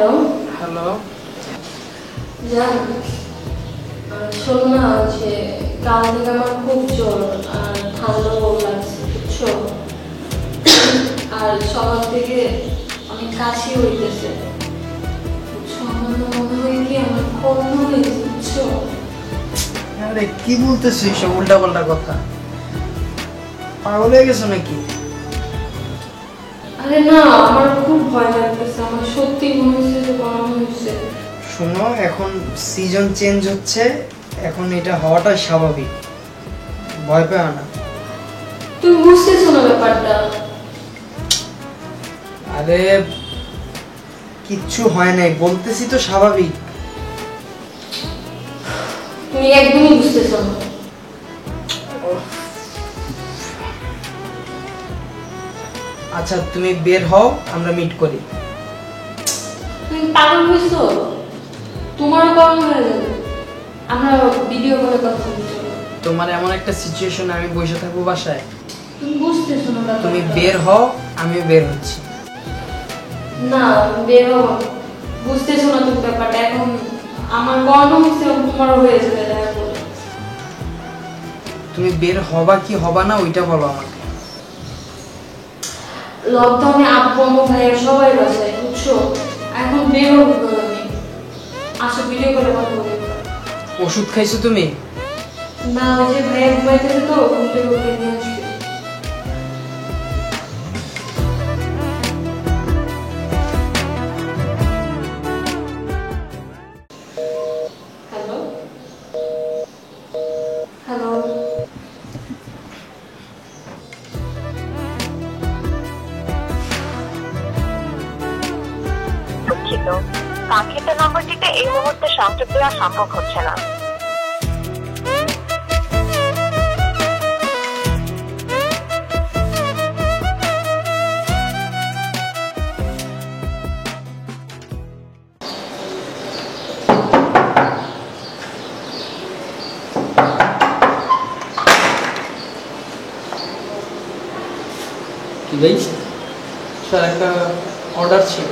Hello hello জান, শোনো না, হচ্ছে কাল থেকে আমার খুব জ্বর আর ঠান্ডাও লাগছে বুঝছো, আর সকাল থেকে অনেক কাশি হইতেছে বুঝছো। আমার তো মনে হয় কি আমার করোনা হয়েছে বুঝছো। আরে কি বলতেছিস এইসব উল্টা পাল্টা কথা? পাগল হয়ে গেছো নাকি? আরে না, আমার খুব ভয় লাগতেছে, আমার সত্যি মনে হচ্ছে যে করোনা হয়েছে। শোনো, এখন সিজন চেঞ্জ হচ্ছে, এখন এটা হওয়াটা স্বাভাবিক, ভয় পেও না। তুমি বুঝতেছো না ব্যাপারটা? আরে কিচ্ছু হয় নাই, বলতেছি তো স্বাভাবিক। তুমি একদমই বুঝতেছো না। আচ্ছা তুমি বের হও, আমরা মিট করি। তুমি পাগল হয়েছো? তোমারও করোনা হয়ে যাবে, আমরা ভিডিও কলে কথা বলছি। তোমার এমন একটা সিচুয়েশন, আমি বসে থাকবো বাসায়? তুমি বুঝতেছো না ব্যাপারটা। তুমি বের হও, আমিও বের হচ্ছি। না বেরো, বুঝতেছো না তুমি ব্যাপারটা। এখন আমার করোনা হচ্ছে, তোমারও হয়ে যাবে দেখা করে। তুমি বের হবা কি হবা না ওইটা বলো আমাকে। লকডাউনে আব্বু আম্মু ভাইয়া সবাই বাসায় বুঝছো, এখন বেরো আমি। আসো ভিডিও করে কথা বলি। ওষুধ খাইছো তুমি? না, ওই যে ভাইয়া ঘুমাইতেছে তো, ঘুম থেকে উঠে নিয়ে আসবে। হ্যালো হ্যালো দুঃখিত, কাঙ্ক্ষিত নম্বরটিতে এই মুহূর্তে সংযোগ দেওয়া সম্ভব হচ্ছে না। কি ভাই? স্যার একটা অর্ডার ছিল।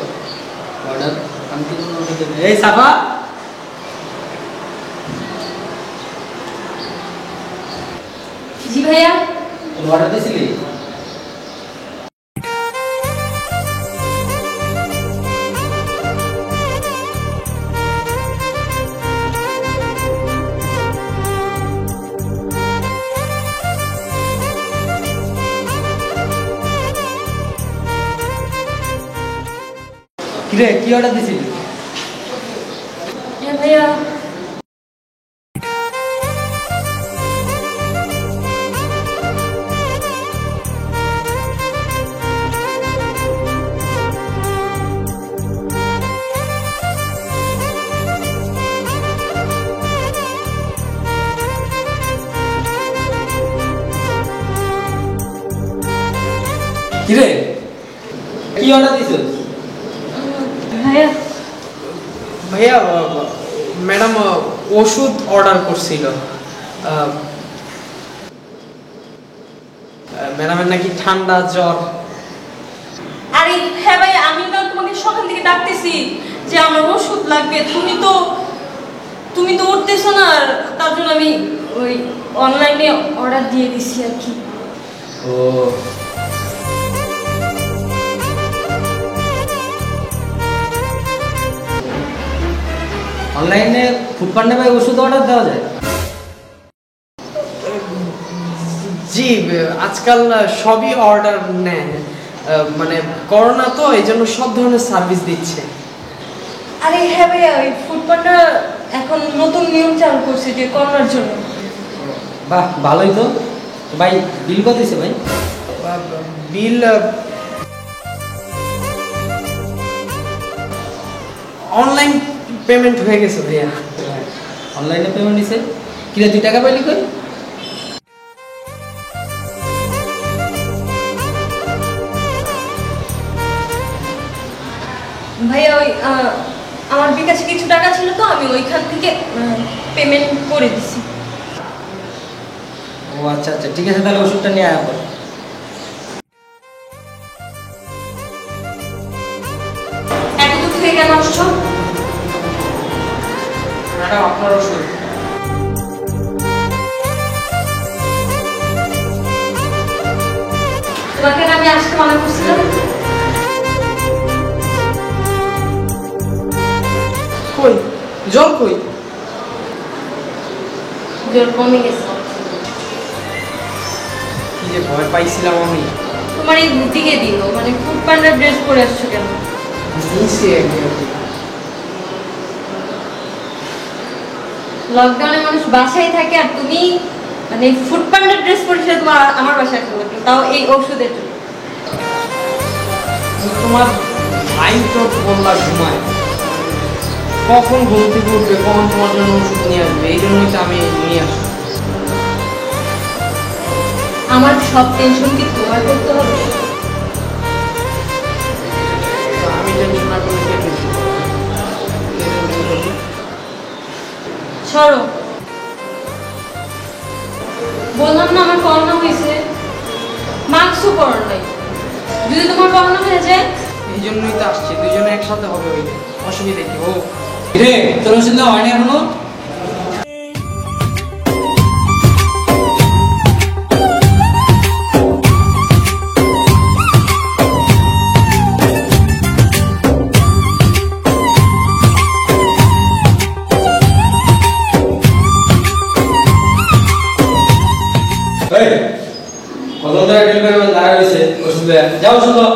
অর্ডার? আমি কি কোনো অর্ডার দেবো? এই সাফা, জি ভাইয়া। তুমি অর্ডার দিয়েছিলি? কিরে, কি অর্ডার দিয়েছিলি? হ্যাঁ ভাইয়া। কিরে, কি অর্ডার দিয়েছিস? ভাইয়া ভাইয়া, ম্যাডাম ওষুধ অর্ডার করছিল। ম্যাডামের নাকি ঠান্ডা জ্বর। আরে হ্যাঁ ভাই, আমি তো তোমাকে সকাল থেকে ডাকতেছি যে আমার ওষুধ লাগবে, তুমি তো উঠতেছো না, আর তার জন্য আমি ওই অনলাইনে অর্ডার দিয়ে দিছি আর কি। ও, অনলাইনে ফুডপান্ডে ভাই ওষুধ অর্ডার দেওয়া যায়? জি, আজকাল সবই অর্ডার নেয়, মানে করোনা তো এই জন্য সব ধরনের সার্ভিস দিচ্ছে। আরে হ্যাঁ ভাইয়া, ওই ফুডপান্ডা এখন নতুন নিয়ম চালু করছে যে করোনার জন্য। বাহ, ভালোই তো। ভাই বিল কত দিছে ভাই? বিল অনলাইন পেমেন্ট হয়ে গেছে ভাইয়া। অনলাইনে পেমেন্ট দিছে? কিরে, 2 টাকা পাইলি কই? ভাইয়া ওই আমার বিকাশে কিছু টাকা ছিল তো, আমি ওইখান থেকে পেমেন্ট করে দিছি। ও আচ্ছা আচ্ছা, ঠিক আছে, তাহলে ওষুধটা নিয়ে আয়া পর। এত দূর থেকে কেন আসছো? বুঝছো? ম্যাডাম আপনার ওষুধ। তোমাকে না আমি আসতে মানা করছিলাম। কই জল কই? জোর কমে গেছে। কি যে ভয় পাইছিলাম আমি। তোমার এই বুটিকে দিল, মানে ফুড পান্ডার ড্রেস পরে আসছো কেন? নিচে লকডাউনে মানুষ বাসায় থাকে আর তুমি মানে ফুড পান্ডার ড্রেস পরেছিলে তোমার আমার বাসায় আসতে লাগলো, তাও এই ওষুধের জন্য। তোমার ভাই তো বললা ঘুমায়, কখন ঘুম থেকে উঠবে, কখন তোমার জন্য ওষুধ নিয়ে আসবে, এই জন্যই তো আমি নিয়ে আসি। আমার সব টেনশন কি তোমার করতে হবে? তো আমি টেনশন না করলে কে টেনশন করবে? সরো, বললাম না আমার করোনা হয়েছে, মাস্কও পরো নাই। যদি তোমার করোনা হয়ে যায়, এই জন্যই তো আসছি, দুজনে একসাথে হবে, ওই অসুবিধা কি? ও রে তোর ওষুধ দেওয়া হয়নি এখনো? কত টাকা ডেলিভারি দাঁড়া রয়েছে ওষুধ দেওয়া, যাও ওষুধ দাও।